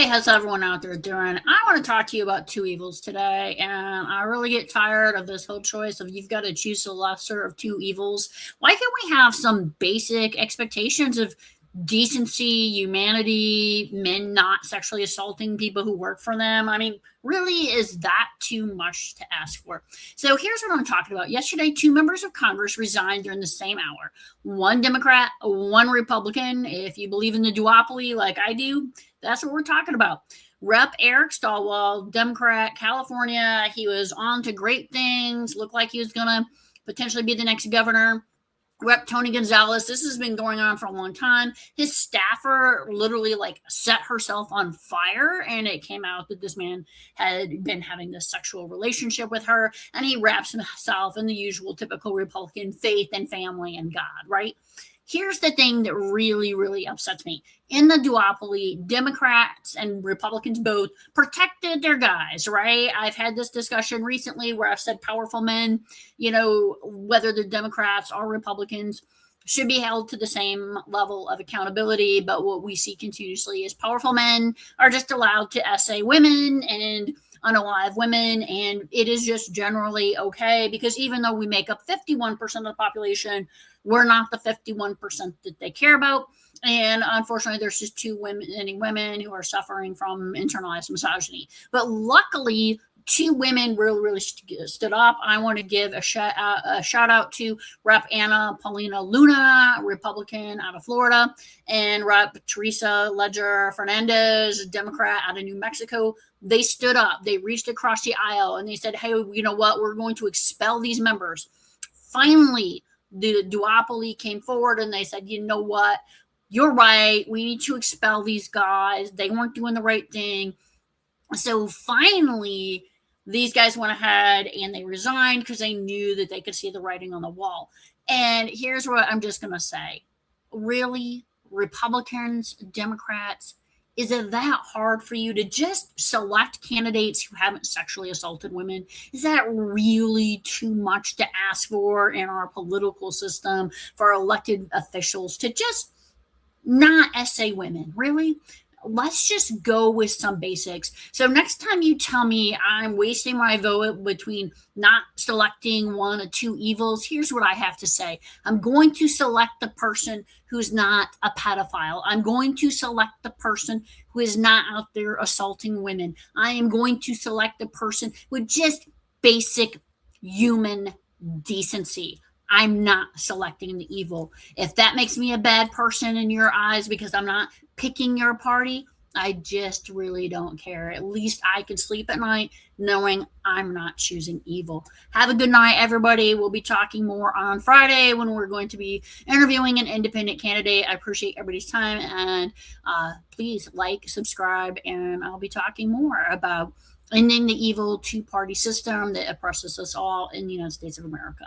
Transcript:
Hey, how's everyone out there doing? I want to talk to you about two evils today, and I really get tired of this whole choice of you've got to choose the lesser of two evils. Why can't we have some basic expectations of decency, humanity, men not sexually assaulting people who work for them? I mean, really, is that too much to ask for? So here's what I'm talking about. Yesterday, two members of Congress resigned during the same hour. One Democrat, one Republican. If you believe in the duopoly like I do, that's what we're talking about. Rep. Eric Stalwell, Democrat, California. He was on to great things, looked like he was going to potentially be the next governor. Rep. Tony Gonzalez, this has been going on for a long time. His staffer literally set herself on fire, and it came out that this man had been having this sexual relationship with her, and he wraps himself in the usual typical Republican faith and family and God, right? Here's the thing that really, really upsets me. In the duopoly, Democrats and Republicans both protected their guys, right? I've had this discussion recently where I've said powerful men, whether they're Democrats or Republicans, should be held to the same level of accountability. But what we see continuously is powerful men are just allowed to essay women and unalive women. And it is just generally okay because even though we make up 51% of the population, we're not the 51% that they care about. And unfortunately, there's just many women who are suffering from internalized misogyny. But luckily, two women really stood up. I want to give a shout out to Rep. Anna Paulina Luna, Republican out of Florida, and Rep. Teresa Ledger Fernandez, Democrat out of New Mexico. They stood up. They reached across the aisle and they said, hey, you know what? We're going to expel these members. Finally, the duopoly came forward and they said, you know what? You're right. We need to expel these guys. They weren't doing the right thing. So finally, these guys went ahead and they resigned because they knew that they could see the writing on the wall. And here's what I'm just going to say. Really, Republicans, Democrats, is it that hard for you to just select candidates who haven't sexually assaulted women? Is that really too much to ask for in our political system for elected officials to just not essay women? Really? Let's just go with some basics. So next time you tell me I'm wasting my vote between not selecting one or two evils, here's what I have to say. I'm going to select the person who's not a pedophile. I'm going to select the person who is not out there assaulting women. I am going to select the person with just basic human decency. I'm not selecting the evil. If that makes me a bad person in your eyes because I'm not picking your party, I just really don't care. At least I can sleep at night knowing I'm not choosing evil. Have a good night, everybody. We'll be talking more on Friday when we're going to be interviewing an independent candidate. I appreciate everybody's time, and please like, subscribe, and I'll be talking more about ending the evil two-party system that oppresses us all in the United States of America.